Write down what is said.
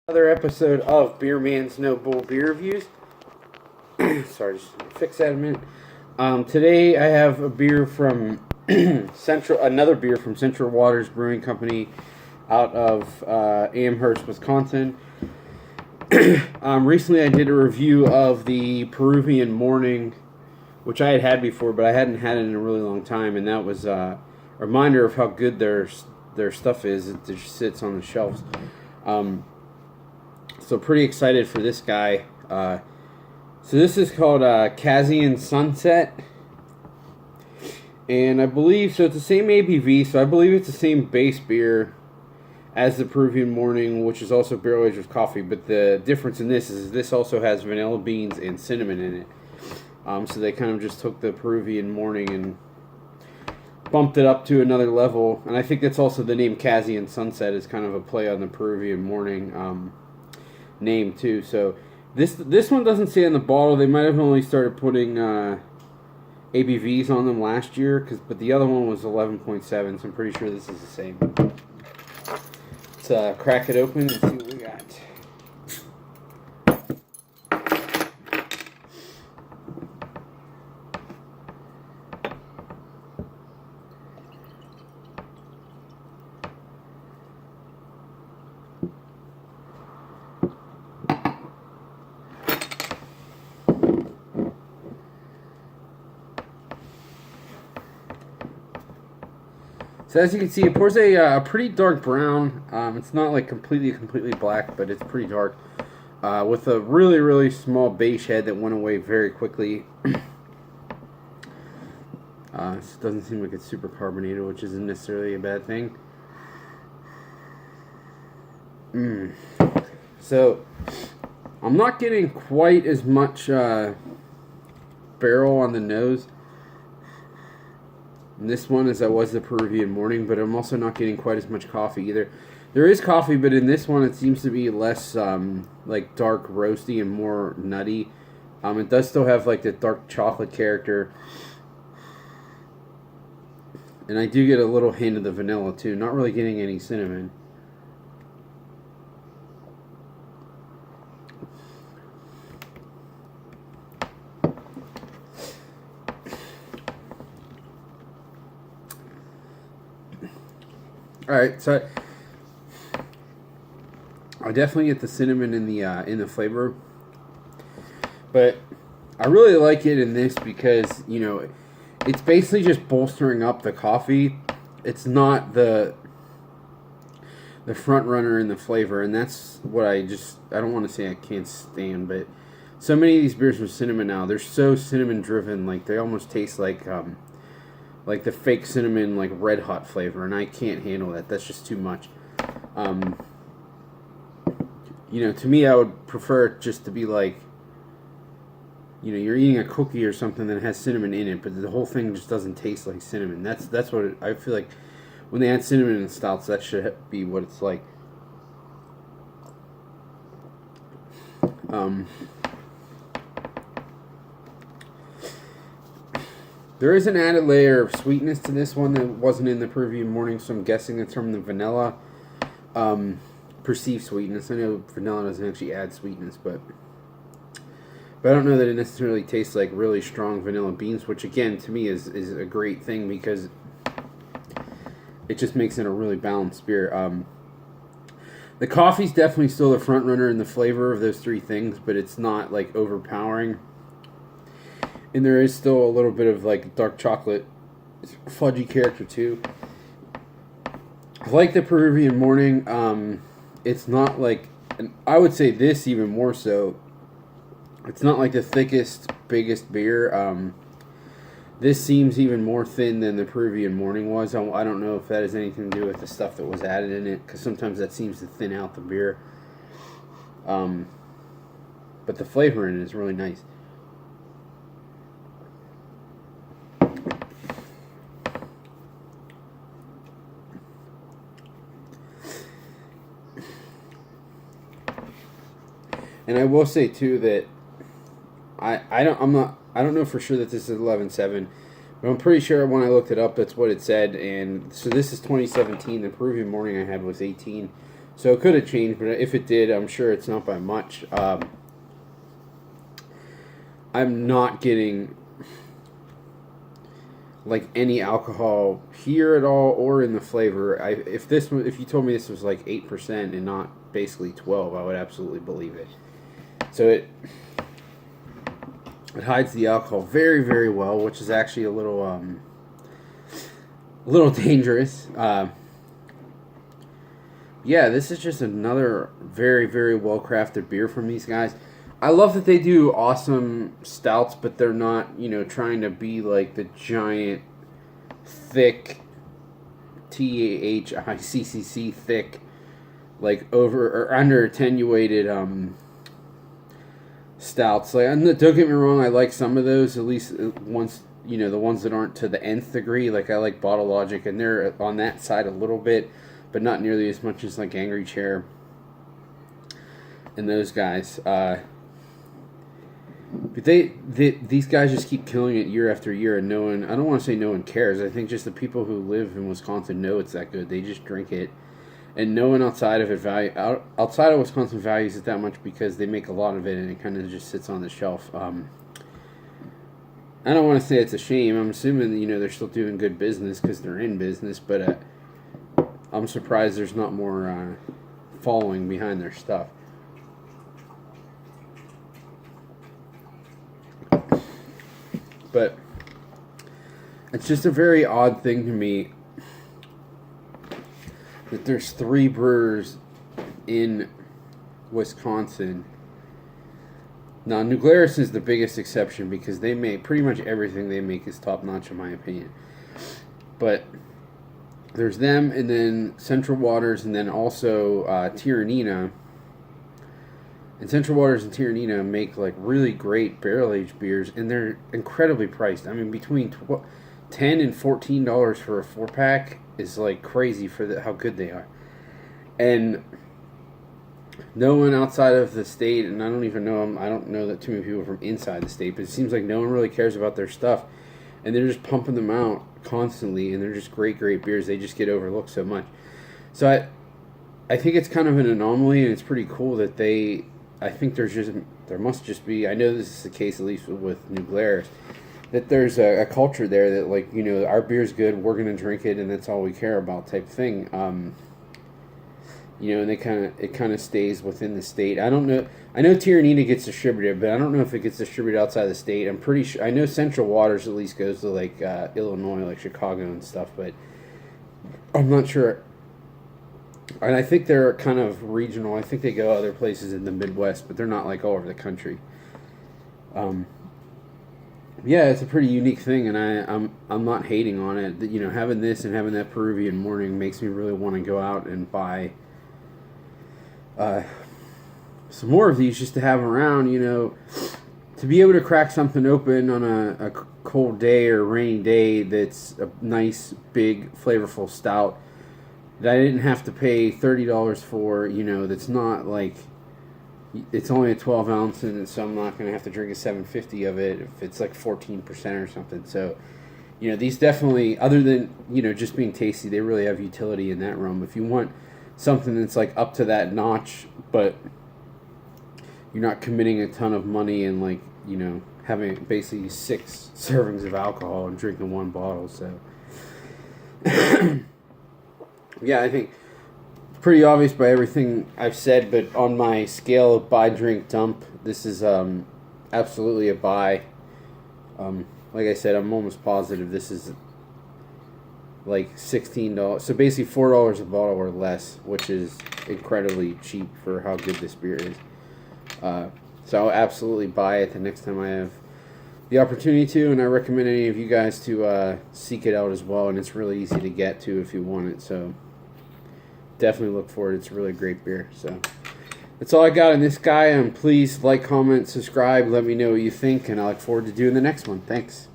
Another episode of Beer Man's No Bull Beer Reviews. Sorry, just fix that a minute. Today I have a beer from another beer from Central Waters Brewing Company out of Amherst, Wisconsin. Recently I did a review of the Peruvian Morning, which I had before, but I hadn't had it in a really long time, and that was a reminder of how good their stuff is. It just sits on the shelves. So pretty excited for this guy. So this is called Cassian Sunset. And I believe, so it's the same ABV, so I believe it's the same base beer as the Peruvian Morning, which is also barrel aged with coffee. But the difference in this is this also has vanilla beans and cinnamon in it. So they kind of just took the Peruvian Morning and bumped it up to another level. And I think that's also the name Cassian Sunset is kind of a play on the Peruvian Morning name too. So this one doesn't say on the bottle. They might have only started putting ABVs on them last year, but the other one was 11.7, so I'm pretty sure this is the same. Let's crack it open and see what we got. So as you can see, it pours a pretty dark brown. It's not like completely black, but it's pretty dark. With a really small base head that went away very quickly. This doesn't seem like it's super carbonated, which isn't necessarily a bad thing. So I'm not getting quite as much barrel on the nose in this one as I was the Peruvian Morning, but I'm also not getting quite as much coffee either. There is coffee, but in this one it seems to be less like dark roasty and more nutty. It does still have like the dark chocolate character, and I do get a little hint of the vanilla too. Not really getting any cinnamon. All right, so I definitely get the cinnamon in the flavor, but I really like it in this because, you know, it's basically just bolstering up the coffee. It's not the front runner in the flavor, and that's what I don't want to say I can't stand, but so many of these beers with cinnamon now, they're so cinnamon driven, like they almost taste like the fake cinnamon, like Red Hot flavor, and I can't handle that. That's just too much. You know, to me, I would prefer it just to be like, you know, you're eating a cookie or something that has cinnamon in it, but the whole thing just doesn't taste like cinnamon. That's what I feel like when they add cinnamon in stouts. That should be what it's like. There is an added layer of sweetness to this one that wasn't in the Peruvian Morning, so I'm guessing it's from the vanilla. Perceived sweetness. I know vanilla doesn't actually add sweetness, but I don't know that it necessarily tastes like really strong vanilla beans, which again to me is a great thing because it just makes it a really balanced beer. The coffee's definitely still the front runner in the flavor of those three things, but it's not like overpowering. And there is still a little bit of like dark chocolate fudgy character too. I like the Peruvian Morning. It's not like, and I would say this even more so, it's not like the thickest, biggest beer. This seems even more thin than the Peruvian Morning was. I don't know if that has anything to do with the stuff that was added in it, because sometimes that seems to thin out the beer. But the flavor in it is really nice. And I will say too that I don't know for sure that this is 11.7, but I'm pretty sure when I looked it up that's what it said. And so this is 2017. The Peruvian Morning I had was 18. So it could have changed, but if it did, I'm sure it's not by much. I'm not getting like any alcohol here at all or in the flavor. If you told me this was like 8% and not basically 12, I would absolutely believe it. So it hides the alcohol very, very well, which is actually a little dangerous. Yeah, this is just another very, very well crafted beer from these guys. I love that they do awesome stouts, but they're not, trying to be like the giant, thick, THICCC thick, like over or under attenuated stouts. Like, don't get me wrong, I like some of those, at least once, the ones that aren't to the nth degree. Like, I like Bottle Logic, and they're on that side a little bit, but not nearly as much as like Angry Chair and those guys. But these guys just keep killing it year after year, and no one, I don't want to say no one cares. I think just the people who live in Wisconsin know it's that good. They just drink it, and no one outside of outside of Wisconsin values it that much because they make a lot of it, and it kind of just sits on the shelf. I don't want to say it's a shame. I'm assuming they're still doing good business because they're in business, but I'm surprised there's not more following behind their stuff. But it's just a very odd thing to me that there's 3 brewers in Wisconsin. Now, New Glarus is the biggest exception because they make pretty much everything they make is top notch in my opinion. But there's them, and then Central Waters, and then also Tiernina. And Central Waters and Tiernina make like really great barrel-aged beers, and they're incredibly priced. I mean, between $10 and $14 for a 4-pack is like crazy for how good they are. And no one outside of the state, and I don't even know them, I don't know that too many people from inside the state, but it seems like no one really cares about their stuff, and they're just pumping them out constantly, and they're just great beers. They just get overlooked so much. So I think it's kind of an anomaly, and it's pretty cool that I think there must just be, I know this is the case at least with New Glarus, that there's a culture there that, like, our beer's good, we're going to drink it, and that's all we care about type thing. And it kind of stays within the state. I don't know. I know Tiernina gets distributed, but I don't know if it gets distributed outside the state. I'm pretty sure. I know Central Waters at least goes to like Illinois, like Chicago and stuff, but I'm not sure. And I think they're kind of regional. I think they go other places in the Midwest, but they're not like all over the country. Yeah, it's a pretty unique thing, and I'm not hating on it. Having this and having that Peruvian morning makes me really want to go out and buy some more of these just to have around. To be able to crack something open on a cold day or rainy day that's a nice, big, flavorful stout that I didn't have to pay $30 for, that's not like, it's only a 12 ounce, and so I'm not going to have to drink a 750 of it if it's like 14% or something. So, these definitely, other than, just being tasty, they really have utility in that realm. If you want something that's like up to that notch, but you're not committing a ton of money and like, having basically 6 servings of alcohol and drinking 1 bottle, so... Yeah, I think it's pretty obvious by everything I've said, but on my scale of buy, drink, dump, this is absolutely a buy. Like I said, I'm almost positive this is like $16. So basically $4 a bottle or less, which is incredibly cheap for how good this beer is. So I'll absolutely buy it the next time I have the opportunity to, and I recommend any of you guys to seek it out as well, and it's really easy to get to if you want it, so definitely look for it. It's a really great beer. So that's all I got on this guy, and please like, comment, subscribe, let me know what you think, and I look forward to doing the next one. Thanks.